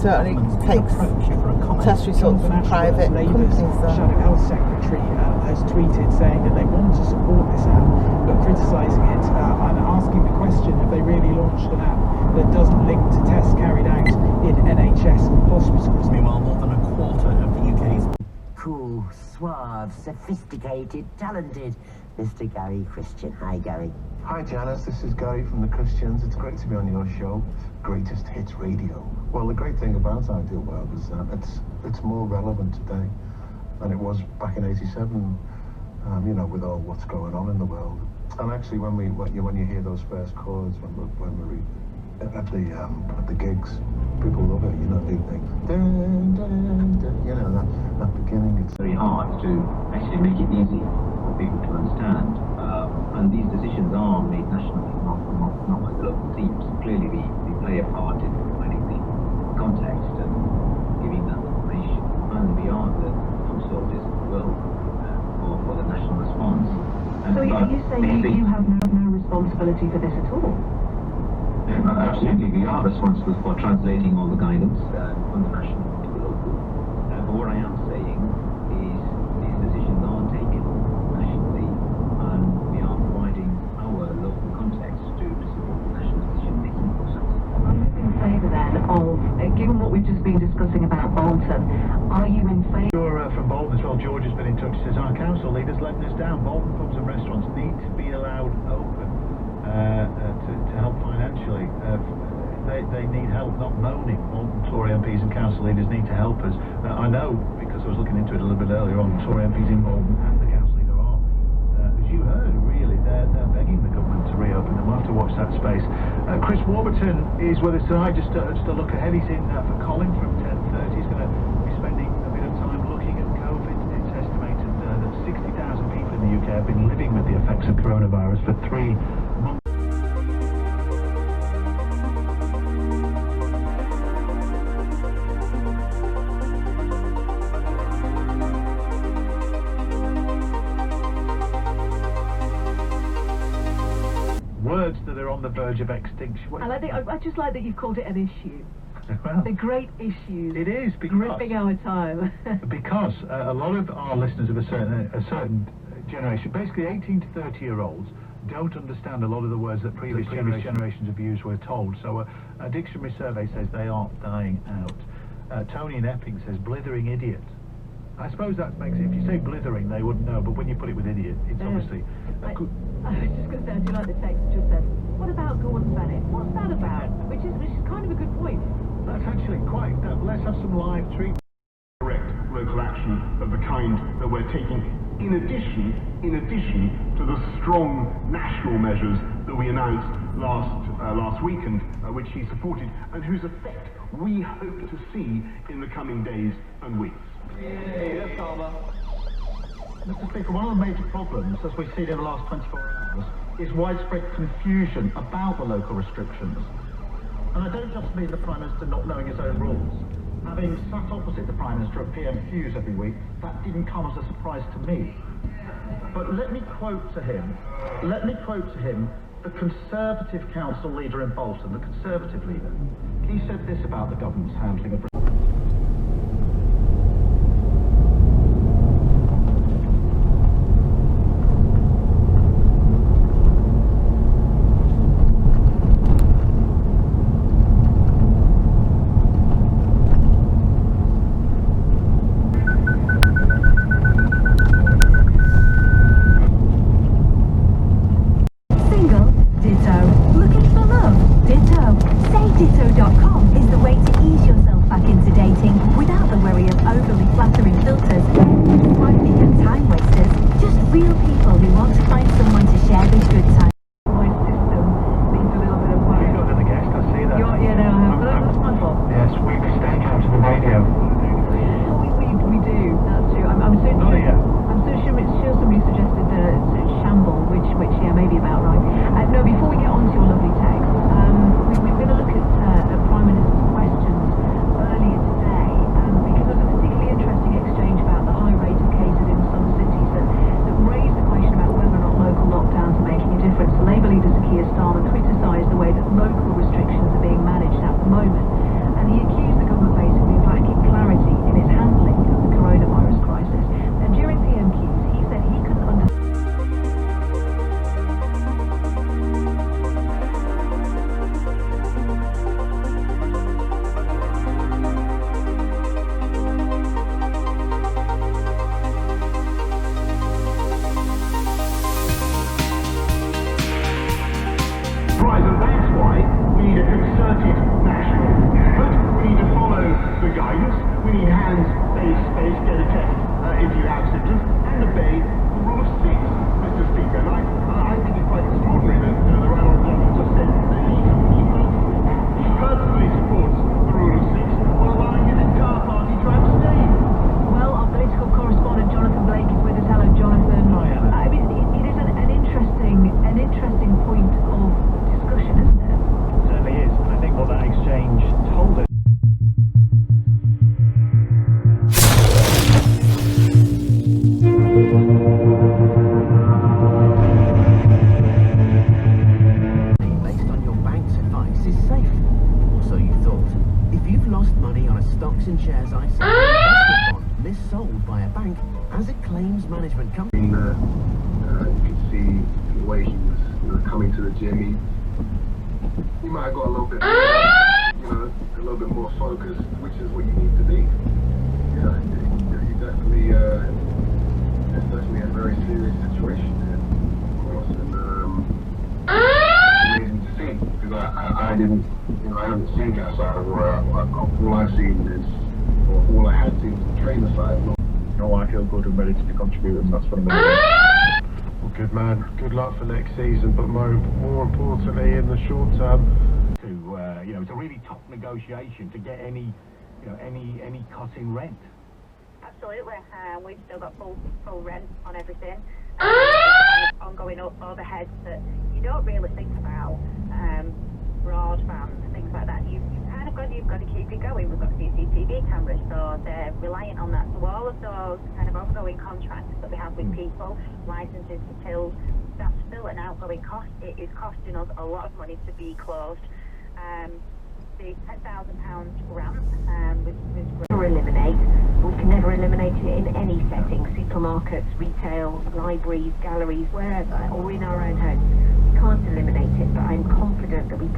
certainly takes test results from private companies. Shadow Health Secretary has tweeted saying that they want to support this app, but criticising it and asking the question, have they really launched an app that doesn't link to tests carried out in NHS hospitals? Meanwhile, more than a quarter of the UK's cool, suave, sophisticated, talented Mr. Gary Christian. Hi, Gary. Hi, Janice. This is Gary from the Christians. It's great to be on your show, Greatest Hits Radio. Well, the great thing about Ideal World is that it's more relevant today than it was back in '87. You know, with all what's going on in the world. And actually, when you hear those first chords, when we're at the gigs, people love it. You know, they dun, dun, dun, you know, that beginning. It's very hard to actually make it easy for people to understand. And these decisions are made nationally, not by the local teams. Clearly, we play a part in providing the context and giving that information. And we are the foot soldiers of the world for the national response. So are you saying you have no responsibility for this at all? Absolutely, we are responsible for translating all the guidance from the national to the local. But what I am saying is these decisions are taken nationally, and we are providing our local context to support the national decision-making process. Are you in favour then of, given what we've just been discussing about Bolton, are you in favour? From Bolton as well, George has been in touch. Says our council leaders letting us down. Bolton pubs and restaurants need to be allowed open to help financially. They need help, not moaning. Bolton Tory MPs and council leaders need to help us. I know, because I was looking into it a little bit earlier on, Tory MPs in Bolton and the council leader are, as you heard, really, they're begging the government to reopen them. We'll have to watch that space. Chris Warburton is with us tonight. Just a look ahead. He's in for Colin from 10:30. He's going to be spending a bit of time looking at COVID. It's estimated that 60,000 people in the UK have been living with the effects of coronavirus for 3 months. Words that are on the verge of extinction. I just like that you've called it an issue. Well, the great issues. It is, because gripping our time. because a lot of our listeners of a certain generation, basically 18 to 30-year-olds, don't understand a lot of the words that previous generations have used, we're told. So a dictionary survey says they are dying out. Tony in Epping says blithering idiot. I suppose that makes it, if you say blithering, they wouldn't know, but when you put it with idiot, it's obviously I was just going to say, I do like the text that just said, what about Gordon Bennett? What's that about? Which is kind of a good point. That's actually quite, let's have some live treatment. Direct local action of the kind that we're taking, in addition to the strong national measures that we announced last week, and which he supported, and whose effect we hope to see in the coming days and weeks. Mr. Speaker, one of the major problems, as we've seen in the last 24 hours, is widespread confusion about the local restrictions. And I don't just mean the Prime Minister not knowing his own rules. Having sat opposite the Prime Minister at PM Hughes every week, that didn't come as a surprise to me. But let me quote to him, the Conservative council leader in Bolton, the Conservative leader. He said this about the government's handling of Ditto.com is the way to ease yourself back into dating without the worry of overly flattering filters, swiping and time wasters, just real people who want to find someone to share this good time. My system needs a little bit of work. You've got another guest, I see that. Yeah, no, I have. That's wonderful. Yes, we staying out to the radio. We do, that's true. I'm so sure somebody suggested Shamble, which yeah, may be about right. No, before we get on to your lovely text, we're going to look at Prime Minister guidance. We need hands, face, get a test if you have symptoms, and obey the rule of 6, Mr. Speaker. And I think it's quite extraordinary that the right honourable just said that he personally supports the rule of 6 while allowing his entire party to abstain. Well, our political correspondent Jonathan Blake is with us. Hello, Jonathan. Hi, Anna. I mean, it is an interesting point of discussion, isn't it? Certainly is. I think what that exchange told us. Based on your bank's advice is safe, or so you thought. If you've lost money on a stocks and shares ISA investment bond missold by a bank as it claims management company. You can see the way he was coming to the gym. He might have got a little bit, a little bit more focused, which is what you need to be. Yeah, you definitely, it's definitely a very serious situation here, of course, and amazing to see because I didn't, I haven't seen that side of where all I've seen is, or all I had seen was the trainer side. No, I feel good and ready to contribute, and that's what I'm going to do. Well, good man. Good luck for next season, but more importantly, in the short term, It's a really tough negotiation to get any cut in rent. Absolutely. We've still got full rent on everything. Kind of ongoing overheads that you don't really think about. Broadband, things like that. You've got to keep it going. We've got CCTV cameras, so they're reliant on that. So all of those kind of ongoing contracts that we have with people, licenses to till, that's still an outgoing cost. It is costing us a lot of money to be closed. The £10,000 grant was Never eliminate. We can never eliminate it in any setting. Supermarkets, retail, libraries, galleries, wherever, or in our own homes. We can't eliminate it, but I'm confident that we